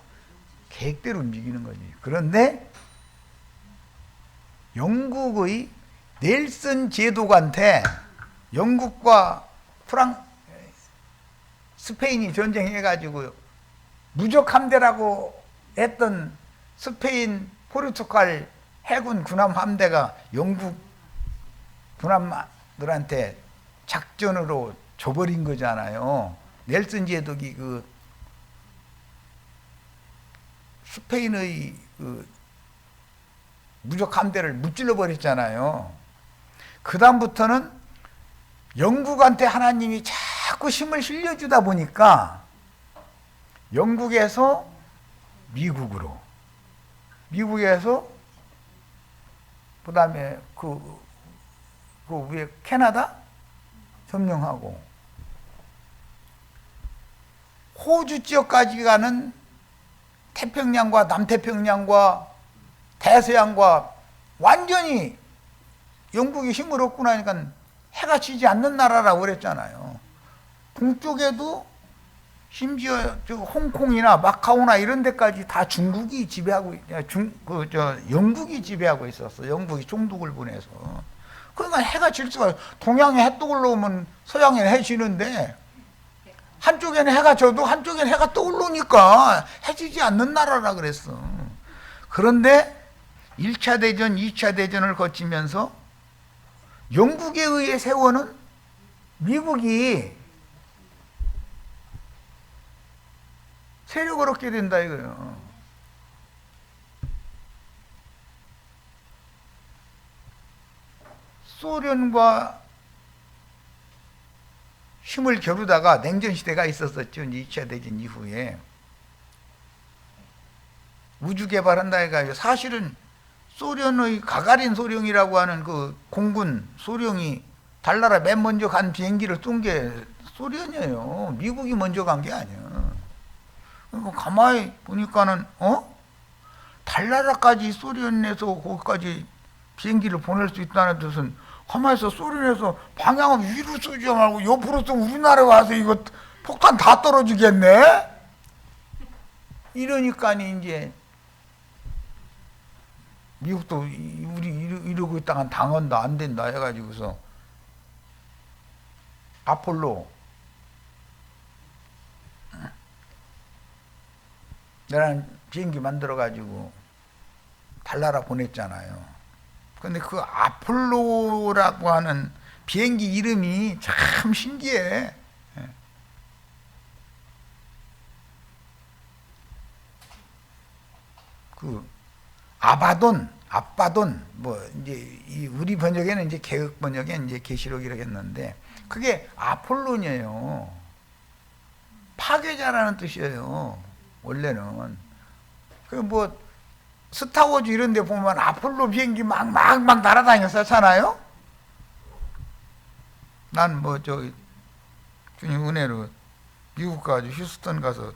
계획대로 움직이는 거지. 그런데 영국의 넬슨 제독한테 영국과 스페인이 전쟁해가지고 무적 함대라고 했던 스페인 포르투갈 해군 군함 함대가 영국 군함들한테 작전으로 줘버린 거잖아요. 넬슨 제독이 그 스페인의 그 무적 함대를 무찔러 버렸잖아요. 그 다음부터는 영국한테 하나님이 자꾸 힘을 실려주다 보니까 영국에서 미국으로, 미국에서 그 다음에 그 위에 캐나다 점령하고 호주 지역까지 가는 태평양과 남태평양과 대서양과 완전히 영국이 힘을 얻고 나니까 해가 지지 않는 나라라고 그랬잖아요. 동쪽에도 심지어 홍콩이나 마카오나 이런 데까지 다 중국이 지배하고, 영국이 지배하고 있었어. 영국이 총독을 보내서. 그러니까 해가 질 수가, 동양에 해 떠올라오면 서양에 해 지는데 한쪽에는 해가 져도 한쪽에는 해가 떠오르니까 해 지지 않는 나라라 그랬어. 그런데 1차 대전, 2차 대전을 거치면서 영국에 의해 세워는 미국이 세력을 얻게 된다 이거예요. 소련과 힘을 겨루다가 냉전시대가 있었었죠. 2차 대전 이후에. 우주 개발한다 해가지고 사실은 소련의 가가린 소령이라고 하는 그 공군 소령이 달나라 맨 먼저 간 비행기를 쏜 게 소련이에요. 미국이 먼저 간 게 아니야. 그러니까 가만히 보니까는 달나라까지 소련에서 거기까지 비행기를 보낼 수 있다는 뜻은 가만히서 소련에서 방향을 위로 쏘지 말고 옆으로 쏘면 우리나라에 와서 이거 폭탄 다 떨어지겠네? 이러니까 이제 미국도 우리 이러고 있다가 당한다 안 된다 해가지고서 아폴로 내란 비행기 만들어가지고 달나라 보냈잖아요. 근데 그 아폴로라고 하는 비행기 이름이 참 신기해. 그 아바돈, 뭐 이제 우리 번역에는 이제 개혁 번역에 이제 계시록이라고 했는데 그게 아폴론이에요. 파괴자라는 뜻이에요. 원래는. 그 뭐 스타워즈 이런 데 보면 아폴로 비행기 막 날아다녔었잖아요. 난 뭐 주님 은혜로 미국 가서 휴스턴 가서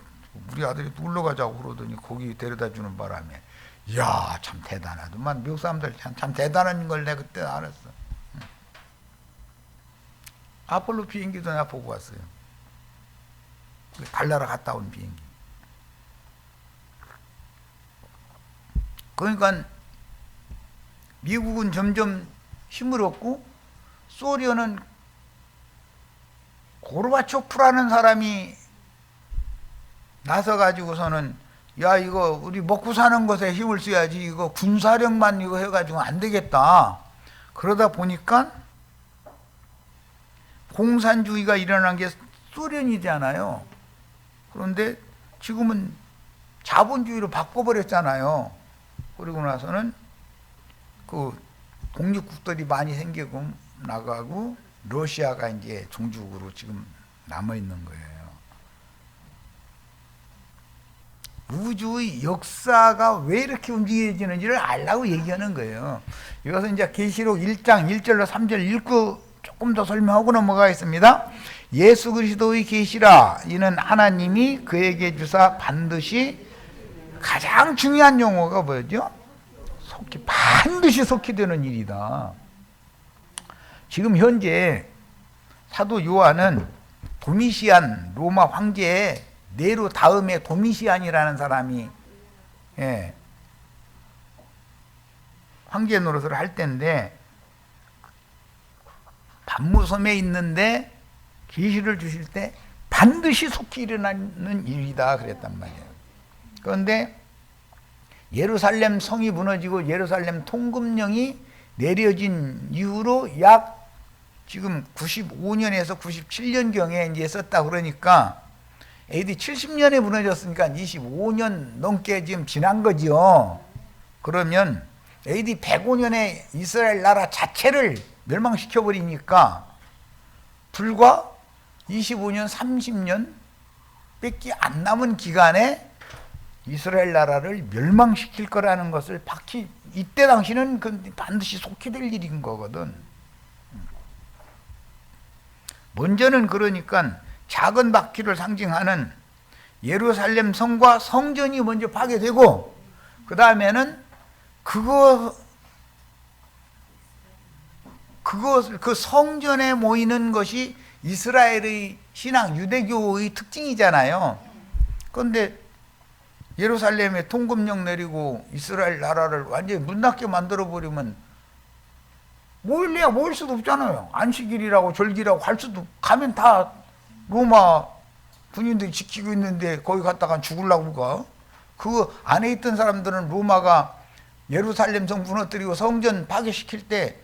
우리 아들이 놀러 가자고 그러더니 거기 데려다 주는 바람에 이야, 참 대단하더만. 미국 사람들 참 대단한 걸 내가 그때 알았어. 아폴로 비행기도 내가 보고 왔어요. 달나라 갔다 온 비행기. 그러니까 미국은 점점 힘을 얻고 소련은 고르바초프라는 사람이 나서가지고서는 야, 이거 우리 먹고 사는 것에 힘을 써야지, 이거 군사력만 이거 해가지고 안 되겠다. 그러다 보니까 공산주의가 일어난 게 소련이잖아요. 그런데 지금은 자본주의로 바꿔버렸잖아요. 그리고 나서는 그 독립국들이 많이 생기고 나가고 러시아가 이제 종주국으로 지금 남아있는 거예요. 우주의 역사가 왜 이렇게 움직여지는지를 알라고 얘기하는 거예요. 이것은 이제 계시록 1장 1절로 3절 읽고 조금 더 설명하고 넘어가겠습니다. 예수 그리스도의 계시라. 이는 하나님이 그에게 주사 반드시, 가장 중요한 용어가 뭐죠? 반드시 속히 되는 일이다. 지금 현재 사도 요한은 도미시안 로마 황제의 네로 다음에 도미시안이라는 사람이 황제 노릇을 할 때인데, 반무섬에 있는데 계시를 주실 때 반드시 속히 일어나는 일이다 그랬단 말이에요. 그런데 예루살렘 성이 무너지고 예루살렘 통금령이 내려진 이후로 약 지금 95년에서 97년경에 이제 썼다 그러니까 AD 70년에 무너졌으니까 25년 넘게 지금 지난 거지요. 그러면 AD 105년에 이스라엘 나라 자체를 멸망시켜 버리니까 불과 25년, 30년 밖에 안 남은 기간에 이스라엘 나라를 멸망시킬 거라는 것을 박히, 이때 당시는 반드시 속히 될 일인 거거든. 먼저는 그러니까 작은 바퀴를 상징하는 예루살렘 성과 성전이 먼저 파괴되고, 그 다음에는 그 성전에 모이는 것이 이스라엘의 신앙, 유대교의 특징이잖아요. 그런데 예루살렘에 통금령 내리고 이스라엘 나라를 완전히 문 닫게 만들어버리면 모일래야 모일 수도 없잖아요. 안식일이라고 절기라고 할 수도, 가면 다 로마 군인들이 지키고 있는데 거기 갔다가 죽으려고 가. 그 안에 있던 사람들은 로마가 예루살렘 성 무너뜨리고 성전 파괴시킬 때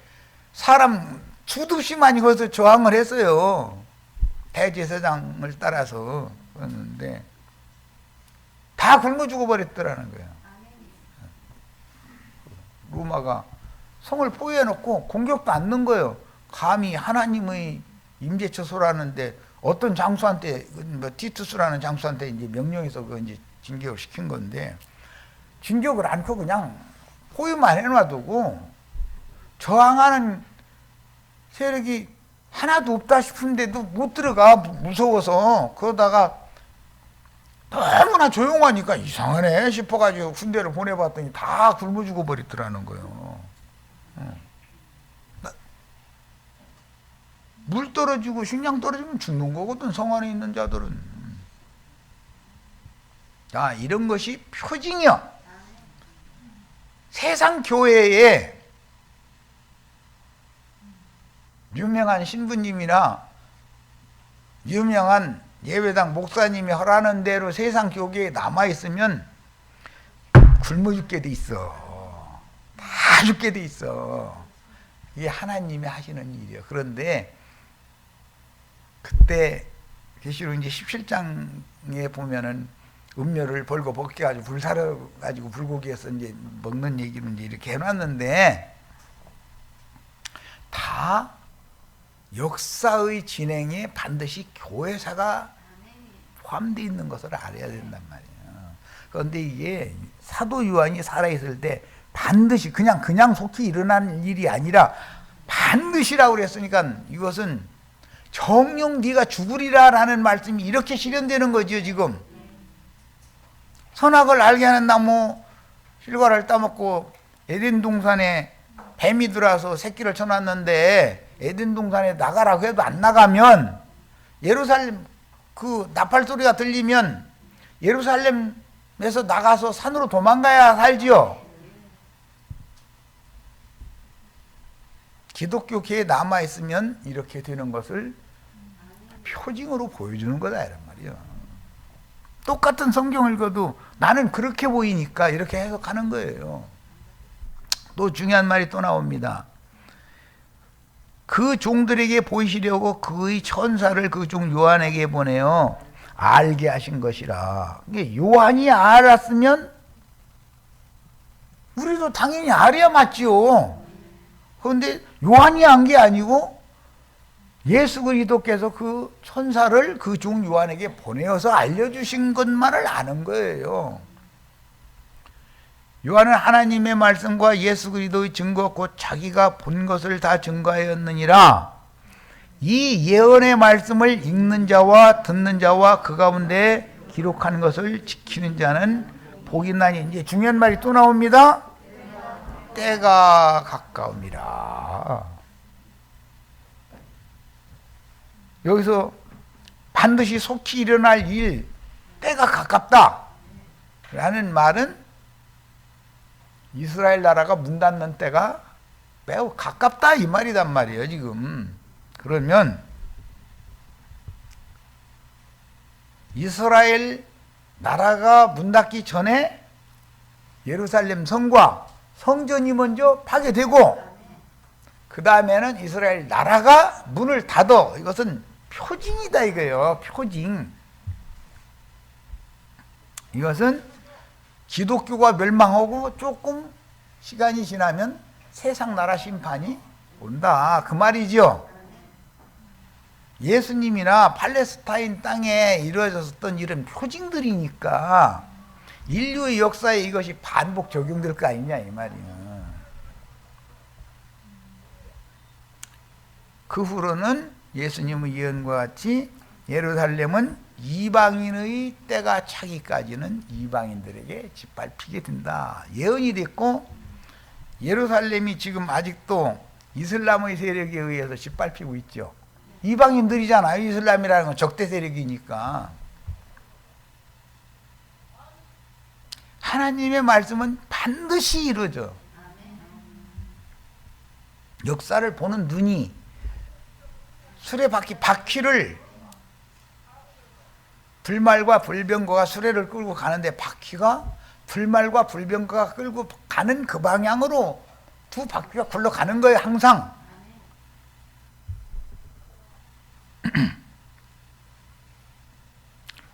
사람 수없이 많이 거기서 저항을 했어요. 대제사장을 따라서. 그랬는데 다 굶어 죽어버렸더라는 거예요. 로마가 성을 포위해놓고 공격도 안 넣은 거예요. 감히 하나님의 임재처소라는데 어떤 장수한테, 티투스라는 장수한테 이제 명령해서 그 이제 진격을 시킨 건데, 진격을 않고 그냥 포위만 해놔두고 저항하는 세력이 하나도 없다 싶은데도 못 들어가, 무서워서. 그러다가 너무나 조용하니까 이상하네 싶어가지고 군대를 보내봤더니 다 굶어 죽어버리더라는 거예요. 물 떨어지고 식량 떨어지면 죽는 거거든, 성 안에 있는 자들은. 자, 이런 것이 표징이야. 세상 교회에 유명한 신부님이나 유명한 예배당 목사님이 하라는 대로 세상 교계에 남아있으면 굶어 죽게 돼 있어. 다 죽게 돼 있어. 이게 하나님이 하시는 일이에요. 그런데 그때 계시록 이제 17장에 보면은 음료를 벌거 벗겨가지고 불 살아가지고 불고기에서 이제 먹는 얘기는 이제 이렇게 해놨는데, 다 역사의 진행에 반드시 교회사가 포함되어 있는 것을 알아야 된단 말이에요. 그런데 이게 사도 요한이 살아있을 때 반드시 그냥 속히 일어난 일이 아니라 반드시라고 그랬으니까 이것은 정녕 네가 죽으리라라는 말씀이 이렇게 실현되는 거죠. 지금 선악을 알게 하는 나무 실과를 따먹고 에덴 동산에 뱀이 들어와서 새끼를 쳐놨는데 에덴 동산에 나가라고 해도 안 나가면, 예루살렘 그 나팔 소리가 들리면 예루살렘에서 나가서 산으로 도망가야 살지요. 기독교계에 남아있으면 이렇게 되는 것을 표징으로 보여주는 거다 이란 말이에요. 똑같은 성경을 읽어도 나는 그렇게 보이니까 이렇게 해석하는 거예요. 또 중요한 말이 또 나옵니다. 그 종들에게 보이시려고 그의 천사를 그 종 요한에게 보내어 알게 하신 것이라. 요한이 알았으면 우리도 당연히 알아야 맞지요. 그런데 요한이 한 게 아니고 예수 그리스도께서 그 천사를 그 종 요한에게 보내어서 알려주신 것만을 아는 거예요. 요한은 하나님의 말씀과 예수 그리스도의 증거 곧 자기가 본 것을 다 증거하였느니라. 이 예언의 말씀을 읽는 자와 듣는 자와 그 가운데 기록하는 것을 지키는 자는 복이 있나니. 이제 중요한 말이 또 나옵니다. 때가 가까움이라. 여기서 반드시 속히 일어날 일, 때가 가깝다 라는 말은 이스라엘 나라가 문 닫는 때가 매우 가깝다 이 말이단 말이에요 지금. 그러면 이스라엘 나라가 문 닫기 전에 예루살렘 성과 성전이 먼저 파괴되고, 그 다음에는 이스라엘 나라가 문을 닫어. 이것은 표징이다 이거예요. 표징. 이것은 기독교가 멸망하고 조금 시간이 지나면 세상 나라 심판이 온다 그 말이죠. 예수님이나 팔레스타인 땅에 이루어졌던 이런 표징들이니까 인류의 역사에 이것이 반복 적용될 거 아니냐 이 말이야. 그 후로는 예수님의 예언과 같이 예루살렘은 이방인의 때가 차기까지는 이방인들에게 짓밟히게 된다 예언이 됐고, 예루살렘이 지금 아직도 이슬람의 세력에 의해서 짓밟히고 있죠. 이방인들이잖아요. 이슬람이라는 건 적대 세력이니까. 하나님의 말씀은 반드시 이루어져. 역사를 보는 눈이 수레바퀴 바퀴를, 불말과 불병거가 수레를 끌고 가는데 바퀴가 불말과 불병거가 끌고 가는 그 방향으로 두 바퀴가 굴러가는 거예요 항상.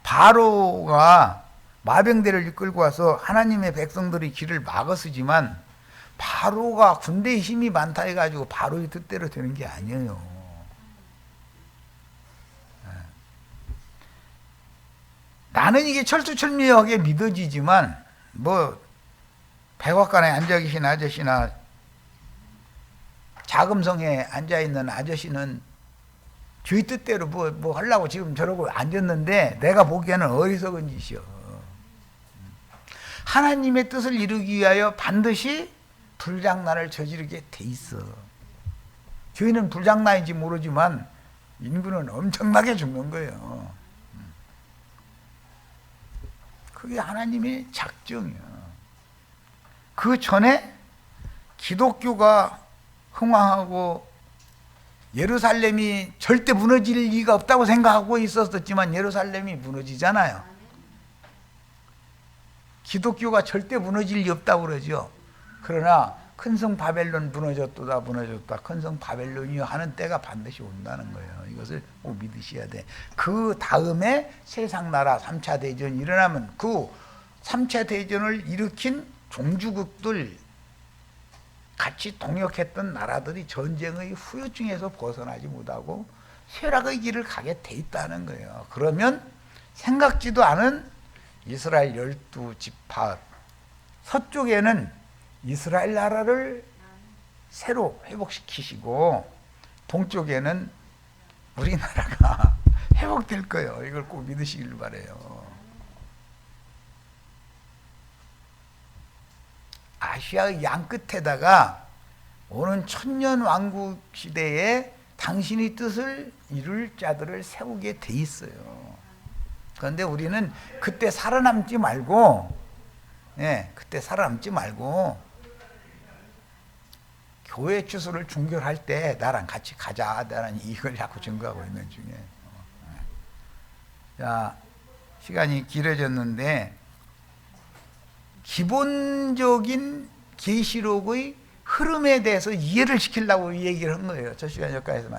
바로가 마병대를 이끌고 와서 하나님의 백성들의 길을 막았으지만 바로가 군대의 힘이 많다 해가지고 바로의 뜻대로 되는 게 아니에요. 나는 이게 철두철미하게 믿어지지만 뭐 백악관에 앉아 계신 아저씨나 자금성에 앉아 있는 아저씨는 주의 뜻대로 뭐 하려고 지금 저러고 앉았는데 내가 보기에는 어리석은 짓이요. 하나님의 뜻을 이루기 위하여 반드시 불장난을 저지르게 돼 있어. 저희는 불장난인지 모르지만 인구는 엄청나게 죽는 거예요. 그게 하나님의 작정이야. 그 전에 기독교가 흥왕하고 예루살렘이 절대 무너질 리가 없다고 생각하고 있었지만 예루살렘이 무너지잖아요. 기독교가 절대 무너질 리 없다고 그러죠. 그러나 큰성 바벨론 무너졌다. 큰성 바벨론이요 하는 때가 반드시 온다는 거예요. 이것을 꼭 믿으셔야 돼. 그 다음에 세상 나라 3차 대전이 일어나면 그 3차 대전을 일으킨 종주국들, 같이 동역했던 나라들이 전쟁의 후유증에서 벗어나지 못하고 쇠락의 길을 가게 돼 있다는 거예요. 그러면 생각지도 않은 이스라엘 12지파 서쪽에는 이스라엘 나라를 새로 회복시키시고 동쪽에는 우리나라가 회복될 거예요. 이걸 꼭 믿으시길 바라요. 아시아의 양 끝에다가 오는 천년 왕국 시대에 당신의 뜻을 이룰 자들을 세우게 돼 있어요. 그런데 우리는 그때 살아남지 말고, 그때 살아남지 말고 교회 추수를 중결할 때 나랑 같이 가자. 나는 이걸 자꾸 증거하고 있는 중에. 자, 시간이 길어졌는데 기본적인 계시록의 흐름에 대해서 이해를 시키려고 이 얘기를 한 거예요. 저 시간 여기까지만.